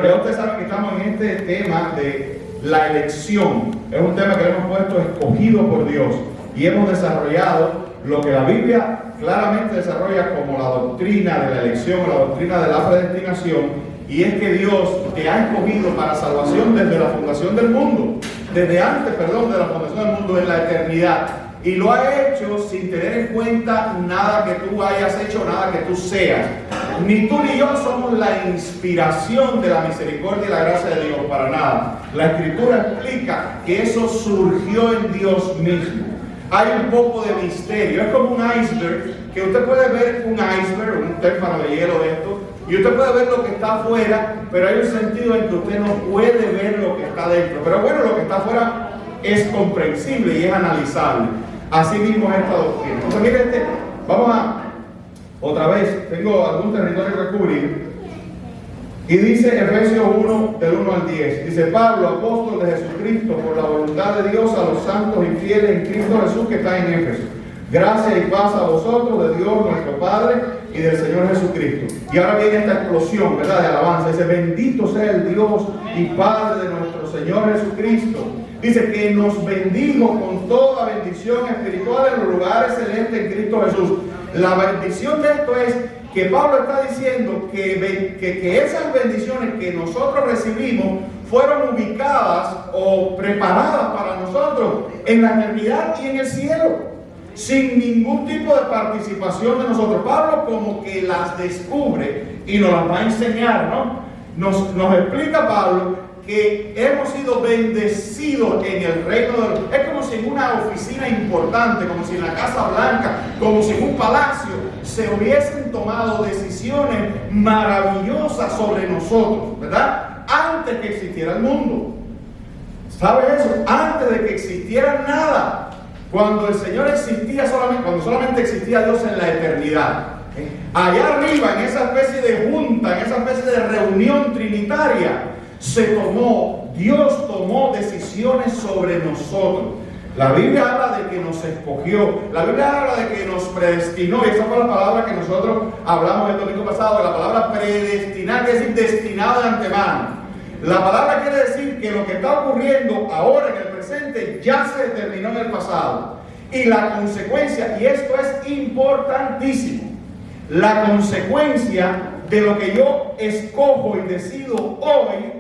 Ya ustedes saben que estamos en este tema de la elección. Es un tema que le hemos puesto escogido por Dios y hemos desarrollado lo que la Biblia claramente desarrolla como la doctrina de la elección o la doctrina de la predestinación, y es que Dios te ha escogido para salvación desde la fundación del mundo, desde antes, de la fundación del mundo, en la eternidad, y lo ha hecho sin tener en cuenta nada que tú hayas hecho, nada que tú seas. Ni tú ni yo somos la inspiración de la misericordia y la gracia de Dios, para nada. La Escritura explica que eso surgió en Dios mismo. Hay un poco de misterio, es como un iceberg, que usted puede ver un iceberg, un témpano de hielo de esto, y usted puede ver lo que está afuera, pero hay un sentido en que usted no puede ver lo que está dentro. Pero bueno, lo que está afuera es comprensible y es analizable. Así mismo es esta doctrina. Entonces, miren, vamos a, otra vez, tengo algún territorio que cubrir. Y dice Efesios 1, del 1 al 10. Dice: Pablo, apóstol de Jesucristo, por la voluntad de Dios, a los santos y fieles en Cristo Jesús que está en Éfeso. Gracia y paz a vosotros, de Dios nuestro Padre y del Señor Jesucristo. Y ahora viene esta explosión, ¿verdad?, de alabanza. Dice: bendito sea el Dios y Padre de nuestro Señor Jesucristo. Dice que nos bendijo con toda bendición espiritual en los lugares celestes en Cristo Jesús. La bendición de esto es que Pablo está diciendo que esas bendiciones que nosotros recibimos fueron ubicadas o preparadas para nosotros en la eternidad y en el cielo, sin ningún tipo de participación de nosotros. Pablo como que las descubre y nos las va a enseñar, ¿no? Nos explica Pablo que hemos sido bendecidos en el reino de Dios. Es como si en una oficina importante, como si en la Casa Blanca, como si en un palacio, se hubiesen tomado decisiones maravillosas sobre nosotros, ¿verdad? Antes que existiera el mundo. ¿Sabes eso? Antes de que existiera nada. Cuando el Señor existía solamente, cuando solamente existía Dios en la eternidad. Allá arriba, en esa especie de junta, en esa especie de reunión trinitaria, Dios tomó decisiones sobre nosotros. La Biblia habla de que nos escogió, la Biblia habla de que nos predestinó, y esa fue la palabra que nosotros hablamos el domingo pasado, de la palabra predestinar, que es decir, destinado de antemano. La palabra quiere decir que lo que está ocurriendo ahora en el presente ya se determinó en el pasado. Y la consecuencia, y esto es importantísimo, la consecuencia de lo que yo escojo y decido hoy,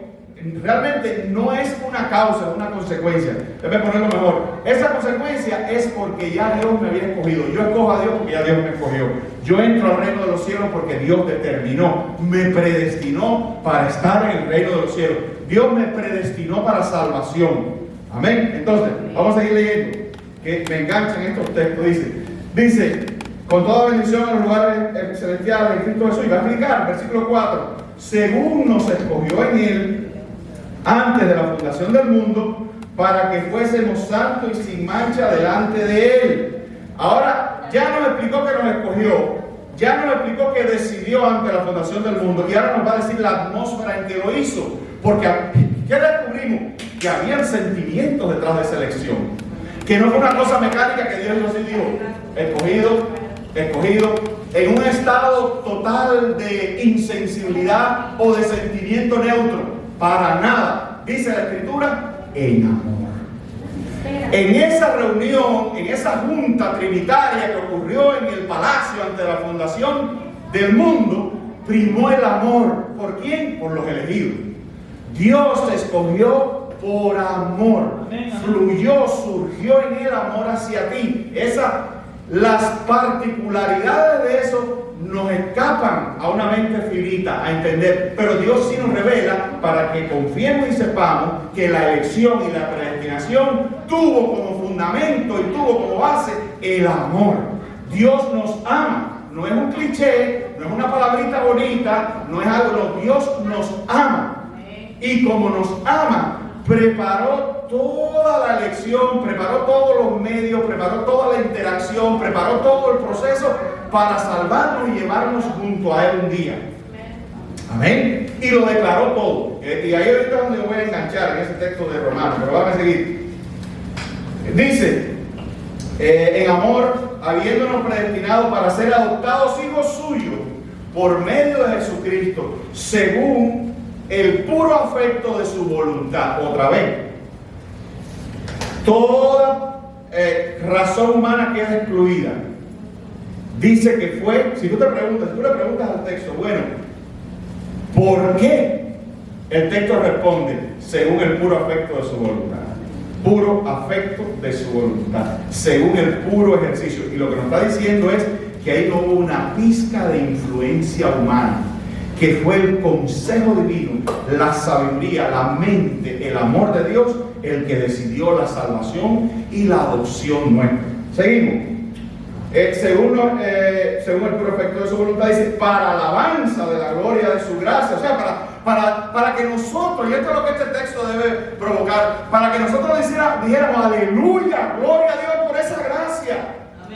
realmente no es una causa, es una consecuencia. Déjame ponerlo mejor. Esa consecuencia es porque ya Dios me había escogido. Yo escojo a Dios porque ya Dios me escogió. Yo entro al reino de los cielos porque Dios determinó, me predestinó para estar en el reino de los cielos. Dios me predestinó para salvación. Amén. Entonces, vamos a seguir leyendo, que me enganchan estos textos. Dice, con toda bendición en los lugares celestiales en Cristo Jesús. Y va a explicar, versículo 4, según nos escogió en Él antes de la fundación del mundo, para que fuésemos santos y sin mancha delante de Él. Ahora, ya nos explicó que nos escogió, ya nos explicó que decidió antes de la fundación del mundo, y ahora nos va a decir la atmósfera en que lo hizo. Porque, ¿qué descubrimos? Que habían sentimientos detrás de esa elección, que no fue una cosa mecánica que Dios nos dijo, escogido, en un estado total de insensibilidad o de sentimiento neutro. Para nada, dice la Escritura, en amor. En esa reunión, en esa junta trinitaria que ocurrió en el palacio ante la fundación del mundo, primó el amor. ¿Por quién? Por los elegidos. Dios escogió por amor. Fluyó, surgió en él amor hacia ti. Las particularidades de eso nos escapan a una mente finita a entender, pero Dios sí nos revela para que confiemos y sepamos que la elección y la predestinación tuvo como fundamento y tuvo como base el amor. Dios nos ama, no es un cliché, no es una palabrita bonita, no es algo, Dios nos ama, y como nos ama, preparó toda la elección, preparó todos los medios, preparó toda la interacción, preparó todo el proceso para salvarnos y llevarnos junto a Él un día. Amén. Y lo declaró todo. Y ahí ahorita es donde voy a enganchar en ese texto de Romanos, pero vamos a seguir. Dice, en amor, habiéndonos predestinado para ser adoptados hijos suyos por medio de Jesucristo, según el puro afecto de su voluntad. Otra vez, toda razón humana queda excluida. Dice que fue, si tú le preguntas al texto, bueno, ¿por qué? El texto responde, según el puro afecto de su voluntad. Puro afecto de su voluntad, según el puro ejercicio. Y lo que nos está diciendo es que ahí no hubo una pizca de influencia humana, que fue el consejo divino, la sabiduría, la mente, el amor de Dios, el que decidió la salvación y la adopción nuestra. Seguimos. Según el puro afecto de su voluntad, dice, para alabanza de la gloria de su gracia. O sea, para que nosotros, y esto es lo que este texto debe provocar, para que nosotros dijéramos, aleluya, gloria a Dios por esa gracia.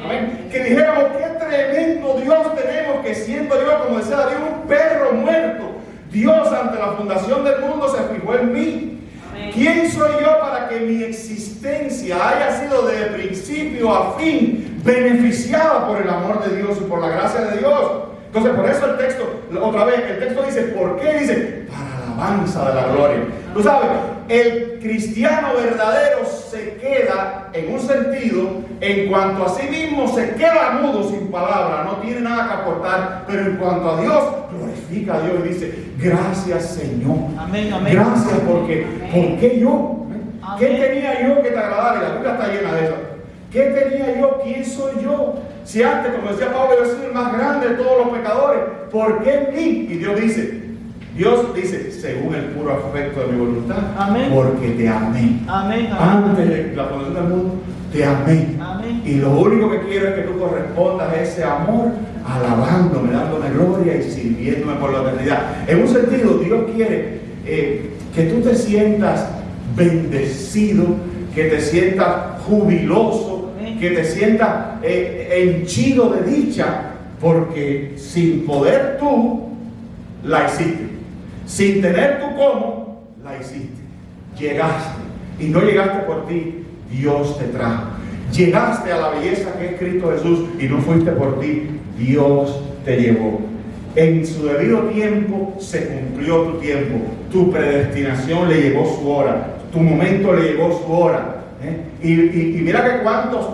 Amén. Que dijéramos, qué tremendo Dios tenemos, que siendo Dios, como decía David, un perro muerto, Dios ante la fundación del mundo se fijó en mí. Amén. ¿Quién soy yo para que mi existencia haya sido de principio a fin beneficiada por el amor de Dios y por la gracia de Dios? Entonces, por eso el texto, otra vez, el texto dice, ¿por qué? Dice, para alabanza de la gloria. Tú sabes, el cristiano verdadero se queda en un sentido, en cuanto a sí mismo se queda mudo sin palabra, no tiene nada que aportar, pero en cuanto a Dios, glorifica a Dios y dice, gracias Señor. Amén, amén. Gracias porque, ¿por qué yo? Amén. ¿Qué tenía yo que te agradara? Y la Biblia está llena de eso. ¿Qué tenía yo? ¿Quién soy yo? Si antes, como decía Pablo, yo soy el más grande de todos los pecadores, ¿por qué en mí? Y Dios dice, según el puro afecto de mi voluntad, amén, porque te amé. Amén, amén. Antes de la fundación del mundo, te amé. Amén. Y lo único que quiero es que tú correspondas a ese amor, alabándome, dándome gloria y sirviéndome por la eternidad. En un sentido, Dios quiere que tú te sientas bendecido, que te sientas jubiloso, que te sientas henchido de dicha, porque sin poder tú la hiciste, sin tener tú cómo la hiciste, llegaste, y no llegaste por ti, Dios te trajo, llegaste a la belleza que es Cristo Jesús y no fuiste por ti, Dios te llevó. En su debido tiempo se cumplió tu tiempo, tu predestinación le llegó su hora, tu momento le llegó su hora. Y mira que cuántas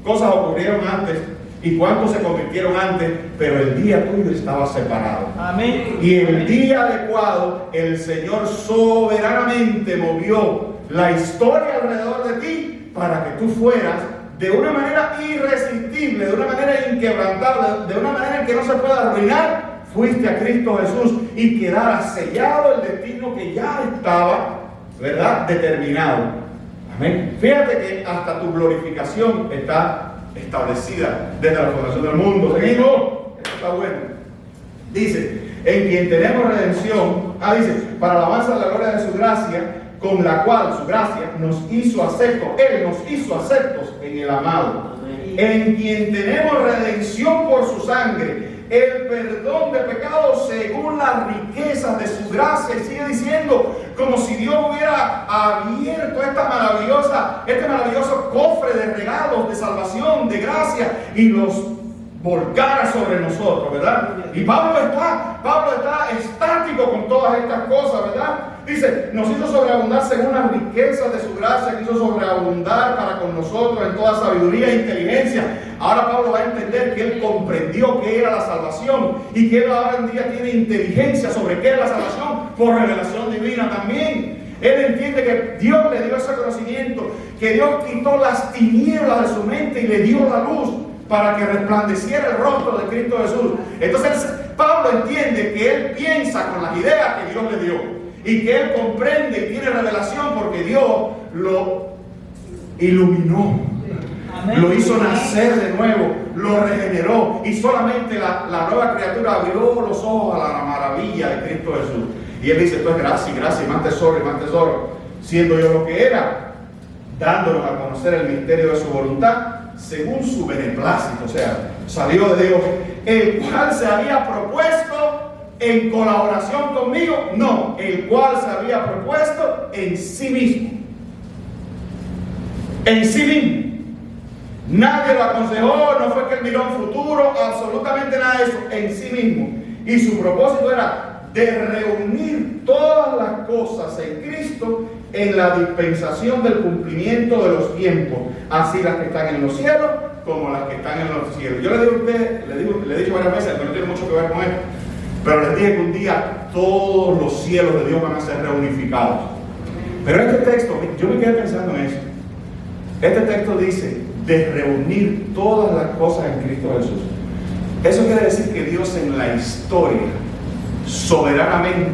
cosas ocurrieron antes y cuántos se convirtieron antes, pero el día tuyo estaba separado. Amén. Y el día adecuado, el Señor soberanamente movió la historia alrededor de ti para que tú fueras de una manera irresistible, de una manera inquebrantable, de una manera en que no se pueda arruinar. Fuiste a Cristo Jesús y quedara sellado el destino que ya estaba, ¿verdad?, determinado. Amén. Fíjate que hasta tu glorificación está establecida desde la fundación del mundo. Seguimos. Esto está bueno. Dice, en quien tenemos redención, dice, para alabanza de la gloria de su gracia, con la cual su gracia nos hizo aceptos. Él nos hizo aceptos en el amado. Amén. En quien tenemos redención por su sangre, el perdón de pecados según las riquezas de su gracia. Y sigue diciendo, como si Dios hubiera abierto este maravilloso cofre de regalos, de salvación, de gracia, y los volcara sobre nosotros, ¿verdad? Y Pablo está estático con todas estas cosas, ¿verdad? Dice, nos hizo sobreabundar según las riquezas de su gracia, quiso sobreabundar para con nosotros en toda sabiduría e inteligencia. Ahora Pablo va a entender que él comprendió qué era la salvación y que él ahora en día tiene inteligencia sobre qué es la salvación por revelación divina también. Él entiende que Dios le dio ese conocimiento, que Dios quitó las tinieblas de su mente y le dio la luz para que resplandeciera el rostro de Cristo Jesús. Entonces Pablo entiende que él piensa con las ideas que Dios le dio y que él comprende y tiene revelación porque Dios lo iluminó. Amén. Lo hizo nacer de nuevo, lo regeneró, y solamente la nueva criatura abrió los ojos a la maravilla de Cristo Jesús. Y él dice, esto es gracia y gracia, y más tesoro, siendo yo lo que era, dándonos a conocer el misterio de su voluntad, según su beneplácito. O sea, salió de Dios, el cual se había propuesto en colaboración conmigo, no, el cual se había propuesto en sí mismo. En sí mismo. Nadie lo aconsejó, no fue que él miró un futuro, absolutamente nada de eso, en sí mismo. Y su propósito era de reunir todas las cosas en Cristo en la dispensación del cumplimiento de los tiempos, así las que están en los cielos como las que están en los cielos. Yo le digo a ustedes, le he dicho varias veces, pero no tiene mucho que ver con esto, pero les dije que un día todos los cielos de Dios van a ser reunificados. Pero este texto, yo me quedé pensando en eso. Este texto dice de reunir todas las cosas en Cristo Jesús. Eso quiere decir que Dios en la historia, soberanamente,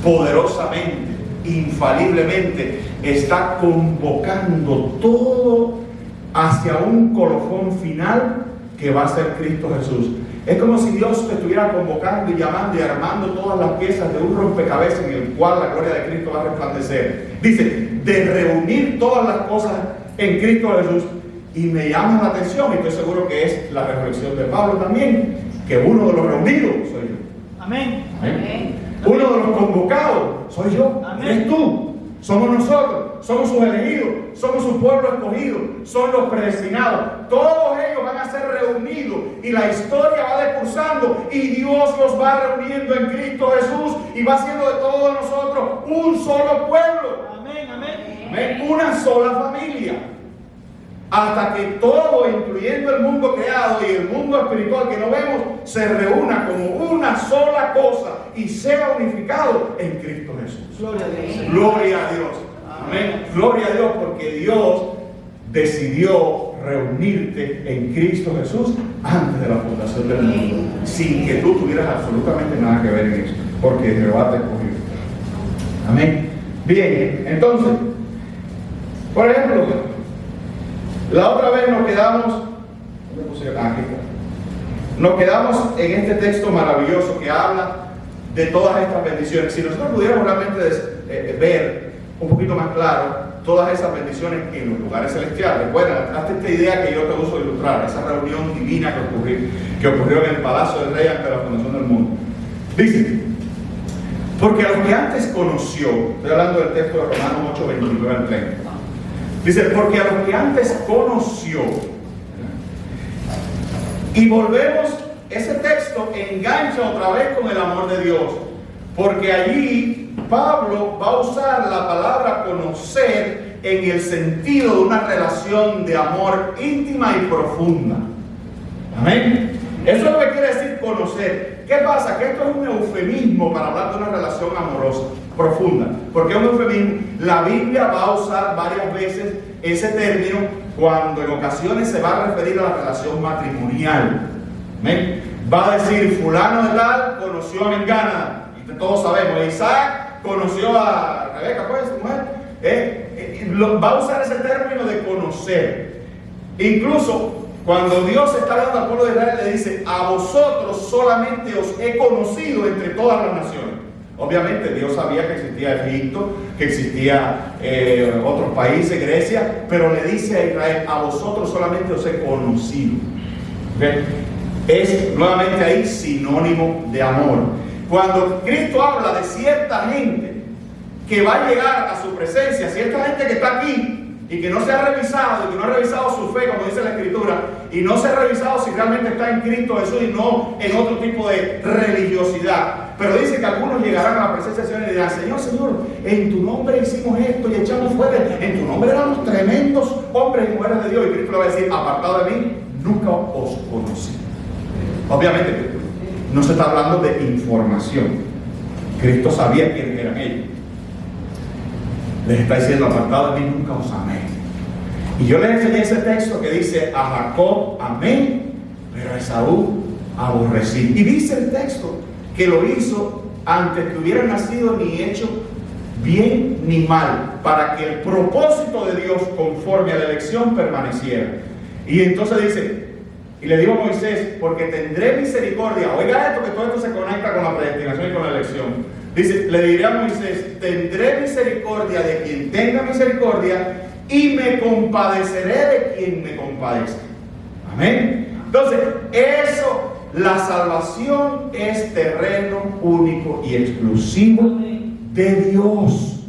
poderosamente, infaliblemente, está convocando todo hacia un colofón final que va a ser Cristo Jesús. Es como si Dios te estuviera convocando y llamando y armando todas las piezas de un rompecabezas en el cual la gloria de Cristo va a resplandecer. Dice, de reunir todas las cosas en Cristo Jesús. Y me llama la atención, y estoy seguro que es la reflexión de Pablo también, que uno de los reunidos soy yo. Amén. Amén. Uno de los convocados soy yo. Amén. Eres tú. Somos nosotros. Somos sus elegidos. Somos su pueblo escogido. Son los predestinados. Todos ellos van a ser reunidos y la historia va decursando y Dios los va reuniendo en Cristo Jesús y va haciendo de todos nosotros un solo pueblo. Amén, amén. Amén. Una sola familia. Hasta que todo, incluyendo el mundo creado y el mundo espiritual que no vemos, se reúna como una sola cosa y sea unificado en Cristo Jesús. Gloria a Dios. Gloria a Dios. Amén. Gloria a Dios, porque Dios decidió reunirte en Cristo Jesús antes de la fundación del mundo, sin que tú tuvieras absolutamente nada que ver en eso, porque Jehová te escogió. Amén. Bien, entonces, por ejemplo, la otra vez nos quedamos en este texto maravilloso que habla de todas estas bendiciones. Si nosotros pudiéramos realmente ver un poquito más claro todas esas bendiciones en los lugares celestiales, recuerda, hasta esta idea que yo te uso de ilustrar, esa reunión divina que ocurrió en el palacio del rey ante la fundación del mundo. Dice, porque a los que antes conoció, estoy hablando del texto de Romanos 8, 29 al 30. Dice, porque a los que antes conoció, y volvemos, ese texto engancha otra vez con el amor de Dios, porque allí Pablo va a usar la palabra conocer en el sentido de una relación de amor íntima y profunda. Amén. Eso es lo que quiere decir conocer. ¿Qué pasa? Que esto es un eufemismo para hablar de una relación amorosa profunda. ¿Por qué un eufemismo? La Biblia va a usar varias veces ese término cuando en ocasiones se va a referir a la relación matrimonial. ¿Amén? Va a decir, fulano de tal conoció a Mengana. Y todos sabemos, Isaac conoció a Rebeca, pues, su mujer. Va a usar ese término de conocer. Incluso cuando Dios está hablando al pueblo de Israel, le dice, a vosotros solamente os he conocido entre todas las naciones. Obviamente Dios sabía que existía Egipto, que existía otros países, Grecia, pero le dice a Israel, a vosotros solamente os he conocido. ¿Okay? Es nuevamente ahí sinónimo de amor. Cuando Cristo habla de cierta gente que va a llegar a su presencia, cierta gente que está aquí y que no se ha revisado, y que no ha revisado su fe, como dice la Escritura, y no se ha revisado si realmente está en Cristo Jesús y no en otro tipo de religiosidad. Pero dice que algunos llegarán a la presencia del Señor y dirán, Señor, Señor, en tu nombre hicimos esto y echamos fuera, en tu nombre éramos tremendos hombres y mujeres de Dios. Y Cristo le va a decir, apartado de mí, nunca os conocí. Obviamente no se está hablando de información. Cristo sabía quiénes eran ellos. Les está diciendo, apartado de mí, nunca os amé. Y yo les enseñé ese texto que dice, a Jacob amé, pero a Esaú aborrecí. Y dice el texto que lo hizo antes que hubiera nacido ni hecho bien ni mal, para que el propósito de Dios conforme a la elección permaneciera. Y entonces dice, y le digo a Moisés, porque tendré misericordia. Oiga esto, que todo esto se conecta con la predestinación y con la elección. Dice, le diré a Moisés, tendré misericordia de quien tenga misericordia y me compadeceré de quien me compadezca. Amén. Entonces, eso, la salvación es terreno único y exclusivo de Dios.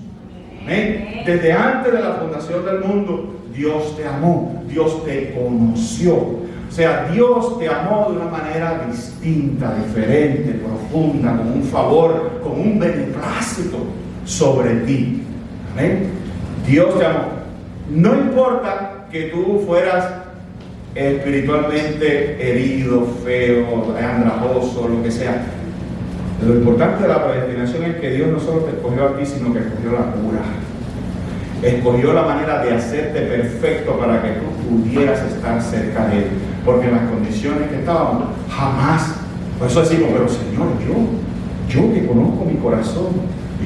Amén. Desde antes de la fundación del mundo, Dios te amó, Dios te conoció. O sea, Dios te amó de una manera distinta, diferente, profunda, con un favor, con un beneplácito sobre ti. Amén. Dios te amó. No importa que tú fueras espiritualmente herido, feo, andrajoso, lo que sea. Lo importante de la predestinación es que Dios no solo te escogió a ti, sino que escogió la cura. Escogió la manera de hacerte perfecto para que tú pudieras estar cerca de Él. Porque en las condiciones que estábamos, jamás. Por eso decimos, pero Señor, yo que conozco mi corazón,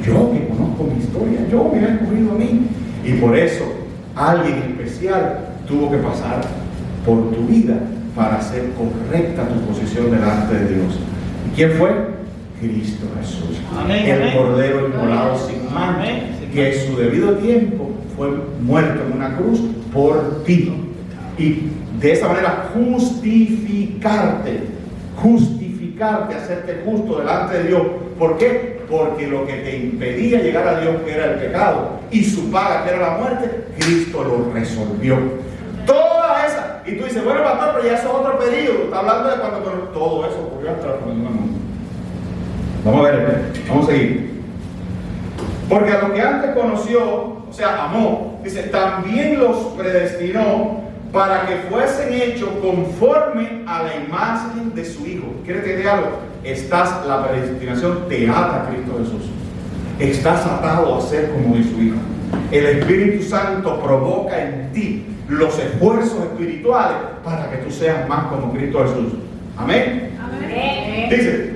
yo que conozco mi historia, yo me he escogido a mí. Y por eso alguien especial tuvo que pasar por tu vida para hacer correcta tu posición delante de Dios. ¿Y quién fue? Cristo Jesús. Amén, el amén. Cordero inmolado sin mancha, que en su debido tiempo fue muerto en una cruz por ti. Y de esa manera justificarte, hacerte justo delante de Dios. ¿Por qué? Porque lo que te impedía llegar a Dios, que era el pecado, y su paga, que era la muerte, Cristo lo resolvió. Toda esa. Y tú dices, bueno, pastor, pero ya eso es otro periodo. Está hablando de cuando todo eso ocurrió hasta la fundación del mundo. Vamos a ver, vamos a seguir. Porque a los que antes conoció, o sea, amó, dice, también los predestinó para que fuesen hechos conforme a la imagen de su Hijo. ¿Quieres que te diga algo? La predestinación te ata a Cristo Jesús. Estás atado a ser como de su Hijo. El Espíritu Santo provoca en ti los esfuerzos espirituales para que tú seas más como Cristo Jesús. Amén. Amén. Dice,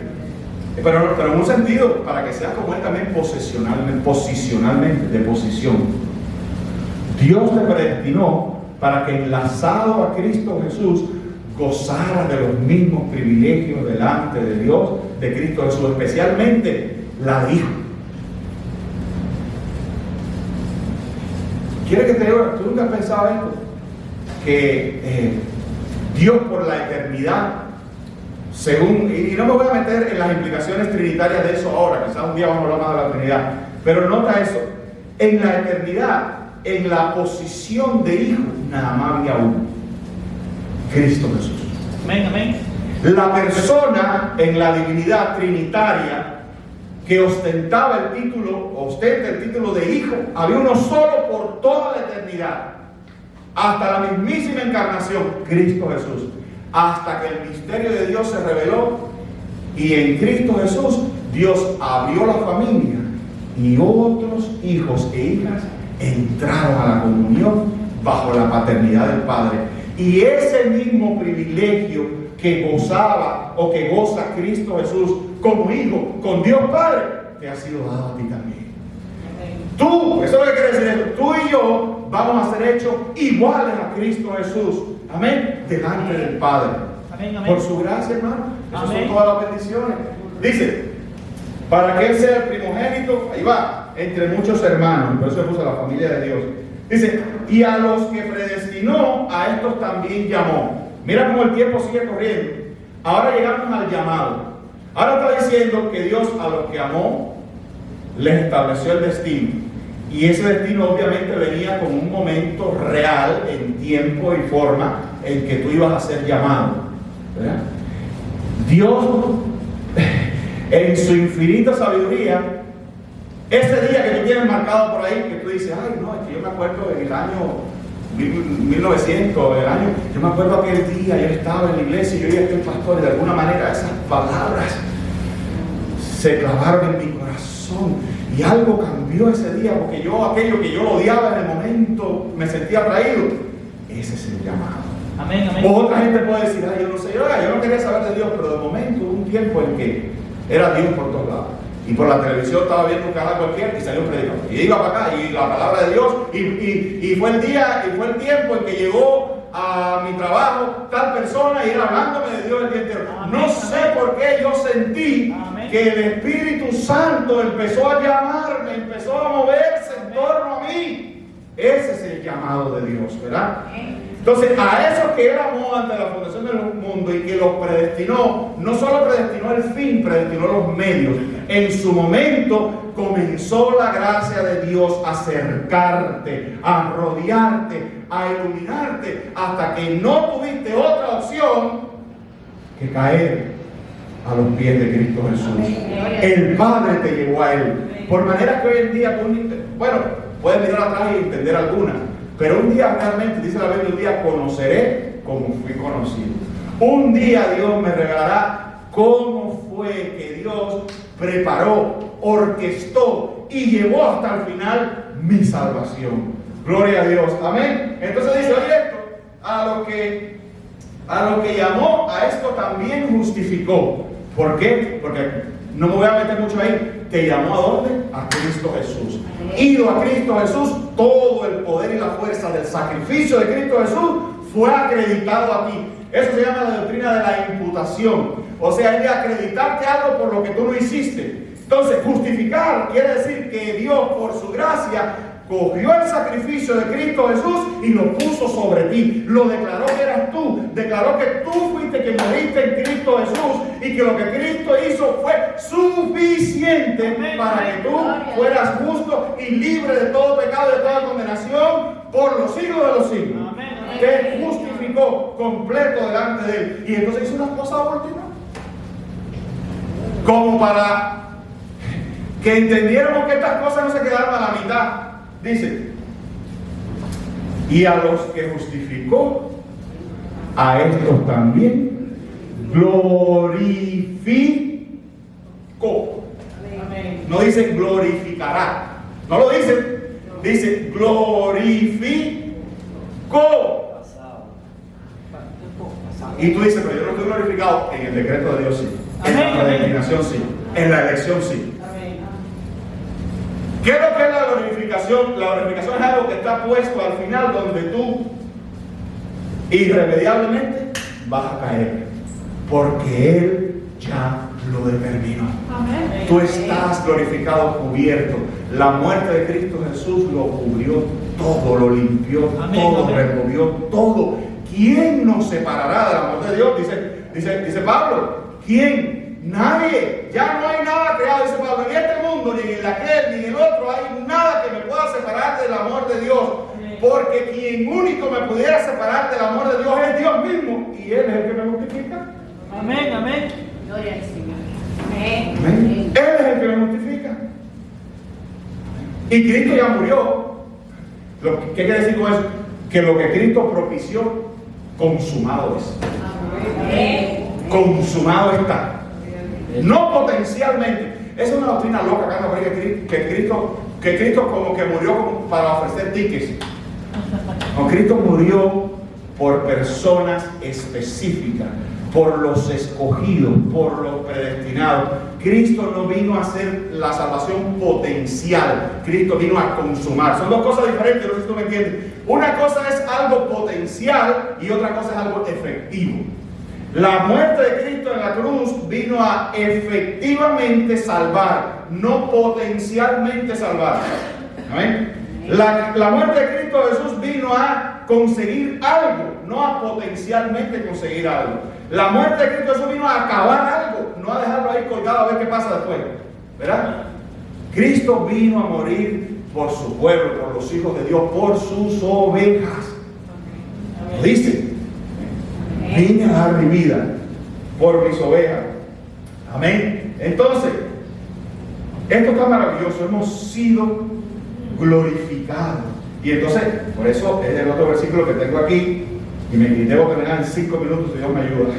pero en un sentido, para que seas como Él también posicionalmente, de posición. Dios te predestinó para que enlazado a Cristo Jesús gozara de los mismos privilegios delante de Dios, de Cristo Jesús, especialmente la de Hijo. ¿Quieres que te diga? ¿Tú nunca has pensado esto? Que Dios por la eternidad, según, y no me voy a meter en las implicaciones trinitarias de eso ahora, quizás un día vamos a hablar más de la Trinidad, pero nota eso, en la eternidad, en la posición de Hijo, nada más había uno, Cristo Jesús. Amén, amén. La persona en la divinidad trinitaria que ostenta el título de Hijo, había uno solo por toda la eternidad, hasta la mismísima encarnación, Cristo Jesús, hasta que el misterio de Dios se reveló y en Cristo Jesús Dios abrió la familia y otros hijos e hijas entraron a la comunión bajo la paternidad del Padre. Y ese mismo privilegio que gozaba o que goza Cristo Jesús como hijo con Dios Padre, te ha sido dado a ti también. Tú, eso es lo que quiere decir esto, tú y yo vamos a ser hechos iguales a Cristo Jesús. Amén. Delante del Padre. Amén, amén. Por su gracia, hermano. Esas Amén. son todas las bendiciones. Dice, para que Él sea el primogénito, ahí va, entre muchos hermanos. Por eso se puso la familia de Dios. Dice, y a los que predestinó, a estos también llamó. Mira cómo el tiempo sigue corriendo. Ahora llegamos al llamado. Ahora está diciendo que Dios a los que amó, les estableció el destino. Y ese destino obviamente venía con un momento real, en tiempo y forma, en que tú ibas a ser llamado. ¿Verdad? Dios, en su infinita sabiduría, ese día que tú tienes marcado por ahí, que tú dices, ay, no, es que yo me acuerdo en el año 1900, yo me acuerdo aquel día, yo estaba en la iglesia y yo oía a aquel pastor, y de alguna manera esas palabras se clavaron en mi corazón y algo cambió ese día, porque yo, aquello que yo odiaba en el momento, me sentía atraído. Ese es el llamado. Amén, amén. O otra gente puede decir, ay, yo no sé, yo no quería saber de Dios, pero de momento hubo un tiempo en que era Dios por todos lados. Y por la televisión estaba viendo un canal cualquiera y salió un predicador. Y iba para acá, y la palabra de Dios, y fue el día, y fue el tiempo en que llegó a mi trabajo tal persona y era hablándome de Dios el día entero. Amén, No sé por qué yo sentí que el Espíritu Santo empezó a llamarme, empezó a moverse en torno a mí. Ese es el llamado de Dios, ¿verdad? Entonces, a esos que Él amó ante la fundación del mundo y que los predestinó, no solo predestinó el fin, predestinó los medios. En su momento comenzó la gracia de Dios a acercarte, a rodearte, a iluminarte, hasta que no tuviste otra opción que caer a los pies de Cristo Jesús. El Padre te llevó a Él. Por manera que hoy en día, bueno, puedes mirar atrás y entender algunas. Pero un día realmente, dice la Biblia, un día conoceré como fui conocido. Un día Dios me revelará cómo fue que Dios preparó, orquestó y llevó hasta el final mi salvación. Gloria a Dios. Amén. Entonces dice, oye esto, a lo que llamó, a esto también justificó. ¿Por qué? Porque no me voy a meter mucho ahí. ¿Te llamó a dónde? A Cristo Jesús. Ido a Cristo Jesús, todo el poder y la fuerza del sacrificio de Cristo Jesús fue acreditado a ti. Eso se llama la doctrina de la imputación. O sea, es de acreditarte algo por lo que tú no hiciste. Entonces, justificar quiere decir que Dios, por su gracia, cogió el sacrificio de Cristo Jesús y lo puso sobre ti. Lo declaró que eras tú. Declaró que tú fuiste quien moriste en Cristo Jesús y que lo que Cristo hizo fue suficiente para que tú fueras justo y libre de todo pecado y de toda condenación por los siglos de los siglos. Te justificó completo delante de Él. Y entonces hizo una cosa por ti, ¿no? Como para que entendiéramos que estas cosas no se quedaron a la mitad. Dice, y a los que justificó, a estos también glorificó. No dice glorificará, no lo dice, dice glorificó. Y tú dices, pero yo no estoy glorificado. En el decreto de Dios sí, en la predestinación sí, en la elección sí. ¿Qué es lo que es la glorificación? La glorificación es algo que está puesto al final, donde tú irremediablemente vas a caer, porque Él ya lo determinó. Amén. Tú estás glorificado, cubierto. La muerte de Cristo Jesús lo cubrió todo, lo limpió. Amén. Todo, removió todo. ¿Quién nos separará del amor de Dios? Dice Pablo, ¿quién? Nadie, ya no hay nada creado, dice Pablo, en este mundo, ni en aquel, ni en el otro, hay nada que me pueda separar del amor de Dios. Porque quien único me pudiera separar del amor de Dios es Dios mismo, y Él es el que me justifica. Amén, amén. Gloria al Señor. Amén. Amén. Él es el que me justifica. Y Cristo ya murió. ¿Qué quiere decir con eso? Que lo que Cristo propició, consumado es. Amén. Consumado está. No potencialmente. Esa es una doctrina loca acá en que Cristo como que murió para ofrecer tickets. No, Cristo murió por personas específicas, por los escogidos, por los predestinados. Cristo no vino a hacer la salvación potencial, Cristo vino a consumar. Son dos cosas diferentes, no sé si tú me entiendes. Una cosa es algo potencial y otra cosa es algo efectivo. La muerte de Cristo en la cruz vino a efectivamente salvar, no potencialmente salvar. ¿Amén? La muerte de Cristo Jesús vino a conseguir algo, no a potencialmente conseguir algo. La muerte de Cristo Jesús vino a acabar algo, no a dejarlo ahí colgado a ver qué pasa después. ¿Verdad? Cristo vino a morir por su pueblo, por los hijos de Dios, por sus ovejas. Lo dice. Vine a dar mi vida por mis ovejas. Amén. Entonces, esto está maravilloso. Hemos sido glorificados. Y entonces, por eso es el otro versículo que tengo aquí. Y debo terminar en 5 minutos si Dios me ayuda.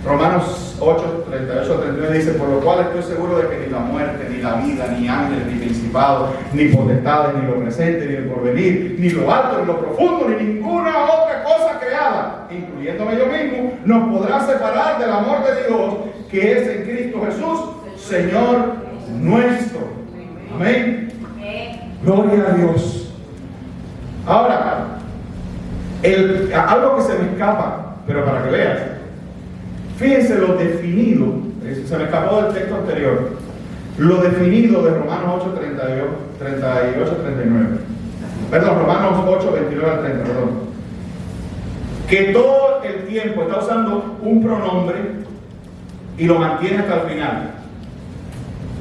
Romanos 8, 38, 39 dice: por lo cual estoy seguro de que ni la muerte, ni la vida, ni ángeles, ni principados, ni potestades, ni lo presente, ni el porvenir, ni lo alto, ni lo profundo, ni ninguna otra cosa creada, incluyéndome yo mismo, nos podrá separar del amor de Dios que es en Cristo Jesús, Señor nuestro. Amén. Gloria a Dios. Ahora, algo que se me escapa, pero para que veas. Fíjense lo definido, se me escapó del texto anterior, lo definido de Romanos 8, 38, 39. Perdón, Romanos 8, 29 al 30, perdón. Que todo el tiempo está usando un pronombre y lo mantiene hasta el final.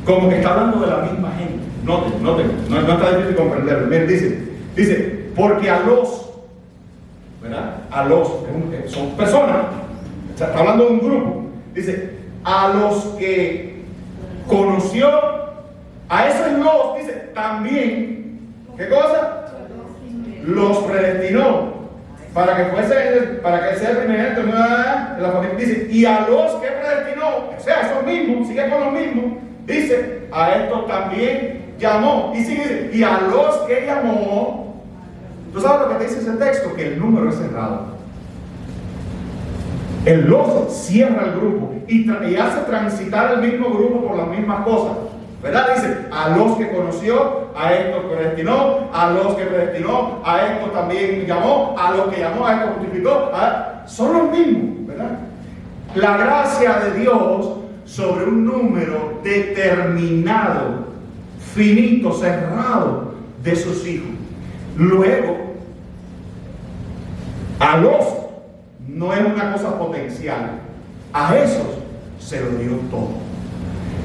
Como que está hablando de la misma gente. Noten, no está difícil comprenderlo. Miren, dice, porque a los, ¿verdad? A los, son personas, está hablando de un grupo. Dice, a los que conoció, a esos los, dice, también, ¿qué cosa? Los predestinó para que sea el primogénito de la familia. Dice, y a los que predestinó, o sea, esos mismos, sigue con los mismos, dice, a estos también llamó. Y sigue, dice, y a los que llamó. ¿Tú sabes lo que te dice ese texto? Que el número es cerrado. El los cierra el grupo y hace transitar el mismo grupo por las mismas cosas. ¿Verdad? Dice, a los que conoció, a estos predestinó, a los que predestinó, a estos también llamó, a los que llamó, a estos justificó. Son los mismos, ¿verdad? La gracia de Dios sobre un número determinado, finito, cerrado de sus hijos. Luego, a los no es una cosa potencial. A esos se lo dio todo.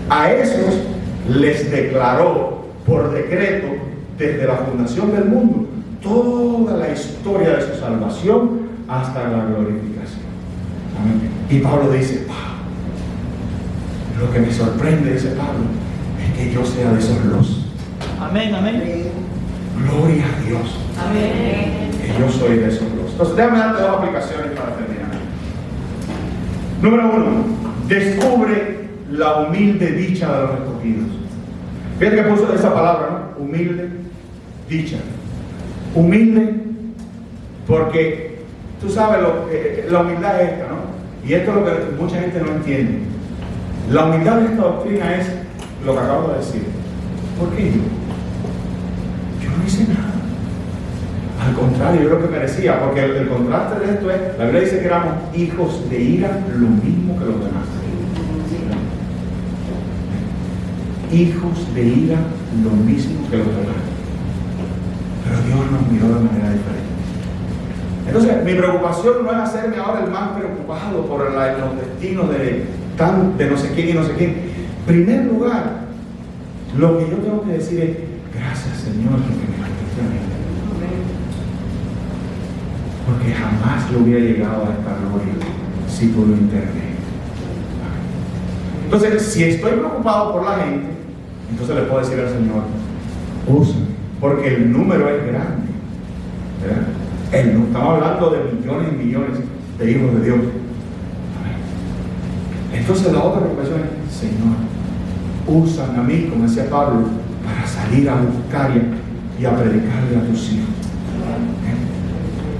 A esos les declaró por decreto desde la fundación del mundo toda la historia de su salvación hasta la glorificación. Amén. Y Pablo dice, lo que me sorprende, dice Pablo, es que yo sea de esos los. Amén, amén. Gloria a Dios. Amén. Que yo soy de esos los. Entonces déjame darte dos aplicaciones para terminar. Número 1, descubre la humilde dicha de los escogidos. Fíjate que puso esa palabra, ¿no? Humilde dicha. Humilde, porque tú sabes, la humildad es esta, ¿no? Y esto es lo que mucha gente no entiende. La humildad de esta doctrina es lo que acabo de decir. ¿Por qué yo? Yo no hice nada. Al contrario, yo lo que merecía, porque el contraste de esto es, la Biblia dice que éramos hijos de ira, lo mismo que los demás. Hijos de ira, lo mismo que los demás. Pero Dios nos miró de manera diferente. Entonces, mi preocupación no es hacerme ahora el más preocupado por los destinos de no sé quién y no sé quién. En primer lugar, lo que yo tengo que decir es, gracias Señor, porque me mandaste a mí. Porque jamás yo hubiera llegado a esta gloria si por lo internet. Entonces, si estoy preocupado por la gente, entonces le puedo decir al Señor, usa, porque el número es grande, ¿verdad? Estamos hablando de millones y millones de hijos de Dios. Entonces la otra preocupación es, Señor, úsame a mí, como decía Pablo, para salir a buscar y a predicarle a tus hijos.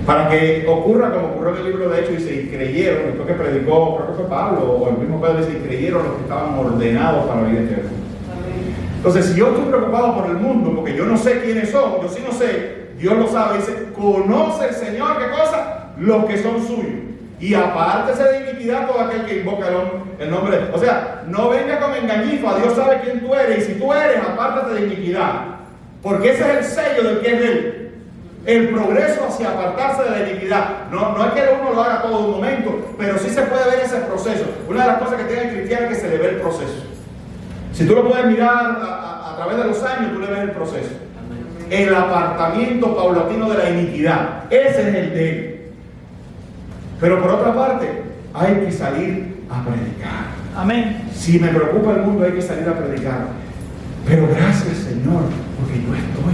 Para que ocurra como ocurrió en el libro de Hechos, dice, y creyeron, después que predicó, creo que fue Pablo, o el mismo Pedro, dice, y creyeron los que estaban ordenados para la vida eterna. Entonces, si yo estoy preocupado por el mundo, porque yo no sé quiénes son, yo sí no sé, Dios lo sabe, dice, conoce el Señor, ¿qué cosa? Los que son suyos. Y apártese de iniquidad todo aquel que invoca el nombre de Dios. O sea, no venga con engañifa, Dios sabe quién tú eres, y si tú eres, apártate de iniquidad. Porque ese es el sello del que es Él. El progreso hacia apartarse de la iniquidad. No es que uno lo haga todo de un momento, pero sí se puede ver ese proceso. Una de las cosas que tiene el cristiano es que se le ve el proceso. Si tú lo puedes mirar a través de los años, tú le ves el proceso. El apartamiento paulatino de la iniquidad. Ese es el de Él. Pero por otra parte, hay que salir a predicar. Amén. Si me preocupa el mundo, hay que salir a predicar. Pero gracias Señor, porque yo estoy.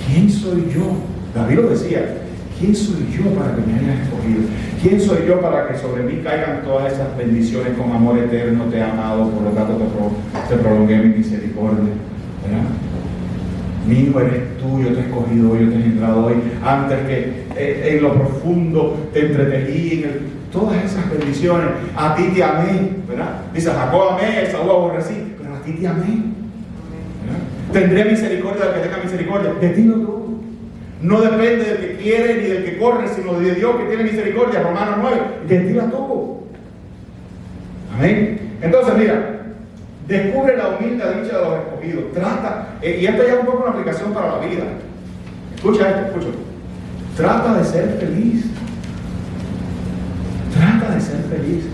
¿Quién soy yo? David lo decía. ¿Quién soy yo para que me hayas escogido? ¿Quién soy yo para que sobre mí caigan todas esas bendiciones con amor eterno? Te he amado, por lo tanto te prolongué mi misericordia. ¿Verdad? Mi hijo eres tú, yo te he escogido hoy, yo te he entrado hoy. Antes que en lo profundo te entretejí, todas esas bendiciones. A ti te amé, ¿verdad? Dice, Jacob amé, Esaú aborrecí, pero a ti te amé. Tendré misericordia del que tenga misericordia. De ti no tú. No depende del que quiere ni del que corre, sino de Dios que tiene misericordia. Romanos 9. De ti la tuvo. Amén. Entonces, mira, descubre la humilde dicha de los escogidos. Trata, y esto ya es un poco una aplicación para la vida. Escucha esto, escucha. Trata de ser feliz. Trata de ser feliz.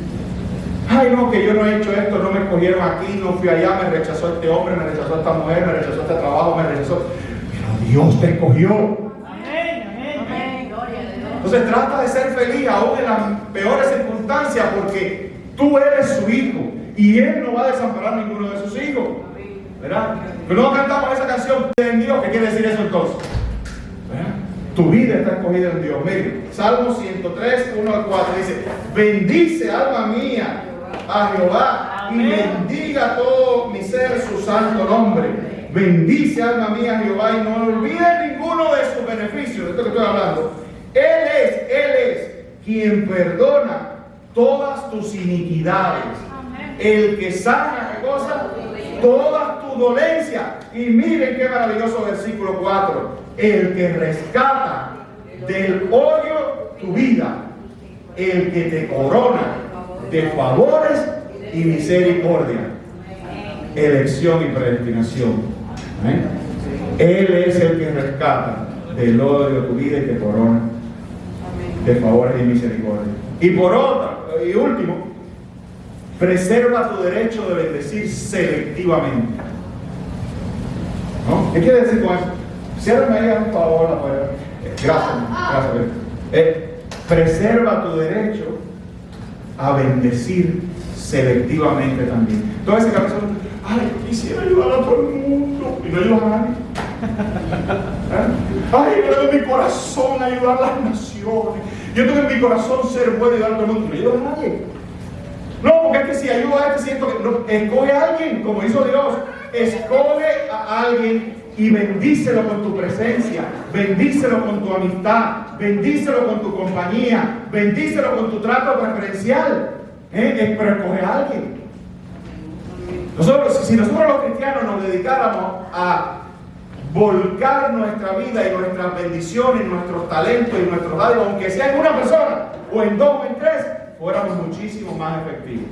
Ay, no, que yo no he hecho esto, no me escogieron aquí, no fui allá, me rechazó este hombre, me rechazó esta mujer, me rechazó este trabajo, me rechazó. Pero Dios te escogió. Amén, amén, amén. Gloria a Dios. Entonces trata de ser feliz aún en las peores circunstancias, porque tú eres su hijo y Él no va a desamparar a ninguno de sus hijos. ¿Verdad? Pero no cantamos esa canción en Dios. ¿Qué quiere decir eso entonces? ¿Verdad? Tu vida está escogida en Dios. Mire, Salmo 103, 1 al 4 dice: bendice, alma mía, a Jehová, y bendiga todo mi ser su santo nombre. Bendice, alma mía, a Jehová, y no olvide ninguno de sus beneficios. De esto que estoy hablando. Él es quien perdona todas tus iniquidades. El que sana, ¿qué cosa? Todas tus dolencias. Y miren qué maravilloso versículo 4. El que rescata del hoyo tu vida. El que te corona de favores y misericordia. Elección y predestinación. Él es el que rescata del hoyo tu vida y te corona de favores y misericordia. Y por otra, y último, preserva tu derecho de bendecir selectivamente. ¿No? ¿Qué quiere decir con eso? Ciérrame ahí, un favor, la puerta. Gracias. Preserva tu derecho a bendecir selectivamente también. Entonces, ese cabezón, ay, yo quisiera ayudar a todo el mundo y no ayudas a nadie. Ay, yo tengo en mi corazón ayudar a las naciones. Yo tengo en mi corazón ser bueno y ayudar a todo el mundo. No ayudas a nadie. No, porque es que si ayuda a este, siento que no, escoge a alguien, como hizo Dios. Escoge a alguien y bendícelo con tu presencia, bendícelo con tu amistad, bendícelo con tu compañía, bendícelo con tu trato preferencial. Pero escoge a alguien. Si nosotros los cristianos nos dedicáramos a volcar nuestra vida y nuestras bendiciones, nuestros talentos y nuestros dádivos, aunque sea en una persona, o en dos, o en tres, fuéramos muchísimo más efectivos.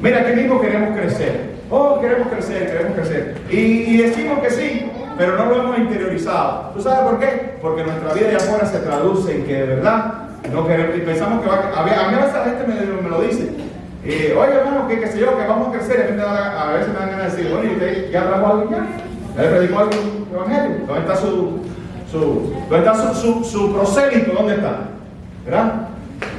Mira, aquí mismo queremos crecer. Oh, queremos crecer. Y decimos que sí, pero no lo hemos interiorizado. ¿Tú sabes por qué? Porque nuestra vida de afuera se traduce en que de verdad no queremos, y pensamos que va a... A mí a veces la gente me lo dice. Oye, hermano, que sé yo, que vamos a crecer. A veces me dan ganas de decir, bueno, ¿y usted ya trajo algo ya? ¿Ya le predicó algo el evangelio? ¿Dónde está su prosélito? ¿Dónde está? ¿Verdad?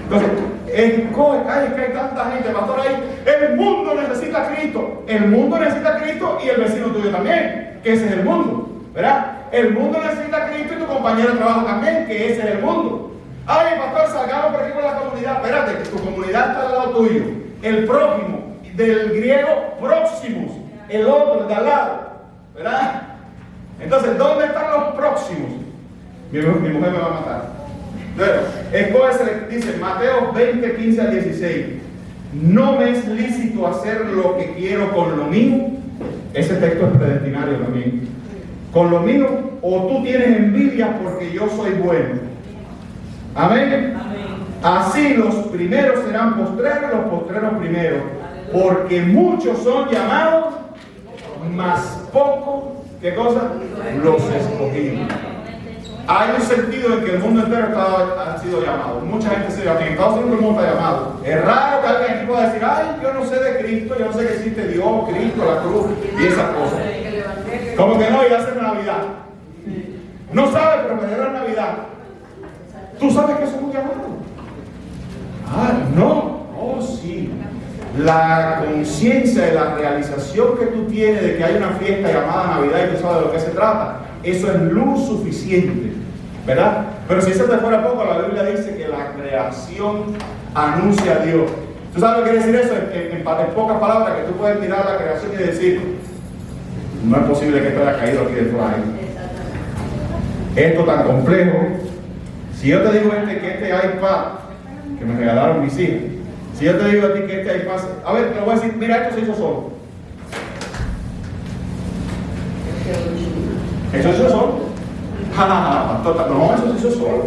Entonces, es que hay tanta gente, pastor, ahí. El mundo necesita a Cristo. El mundo necesita a Cristo y el vecino tuyo también, que ese es el mundo. ¿Verdad? El mundo necesita a Cristo y tu compañero de trabajo también, que ese es el mundo. Ay, pastor, salgamos por aquí con la comunidad. Espérate, que tu comunidad está al lado tuyo. El prójimo, del griego próximos, el otro de al lado. ¿Verdad? Entonces, ¿dónde están los próximos? Mi mujer me va a matar. Entonces, dice Mateo 20, 15 al 16. No me es lícito hacer lo que quiero con lo mío. Ese texto es predestinario también. Con lo mío, o tú tienes envidia porque yo soy bueno. Amén. Así los primeros serán postreros, los postreros primeros. Porque muchos son llamados, mas pocos, ¿qué cosa? Los escogidos. Hay un sentido en que el mundo entero ha sido llamado. Mucha gente se llama. En Estados Unidos el mundo está llamado. Es raro que alguien aquí pueda decir, ay, yo no sé de Cristo, yo no sé que existe Dios, Cristo, la cruz y esas cosas. Como que no, y hace Navidad. No sabe, pero celebra Navidad. ¿Tú sabes que eso es un llamado? Ah, no. Oh, sí. La conciencia de la realización que tú tienes de que hay una fiesta llamada Navidad y tú sabes de lo que se trata, eso es luz suficiente, ¿verdad? Pero si eso te fuera poco, la Biblia dice que la creación anuncia a Dios. ¿Tú sabes lo que quiere decir eso? En pocas palabras, que tú puedes mirar la creación y decir, no es posible que esto haya caído aquí del fly. Esto tan complejo. Si yo te digo que este iPad que me regalaron mis hijas, si yo te digo a ti que este iPad, a ver, te voy a decir, mira, esto se hizo solo. ¿Eso se hizo solo? Pastor, no, eso se hizo solo.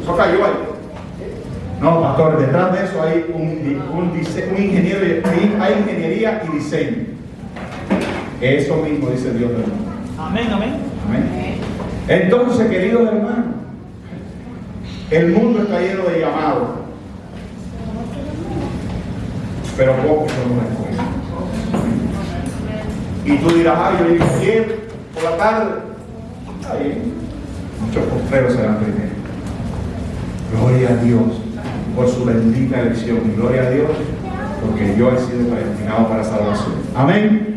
Eso cayó ahí. No, pastor, detrás de eso hay un ingeniero, hay ingeniería y diseño. Eso mismo dice Dios del mundo. Amén, amén. Amén. Entonces, queridos hermanos, El mundo está lleno de llamados, pero pocos son los escogidos. Y tú dirás, yo digo, ayer por la tarde, ahí, muchos postreros serán primeros. Gloria a Dios por su bendita elección. Y gloria a Dios porque yo he sido predestinado para salvación. Amén.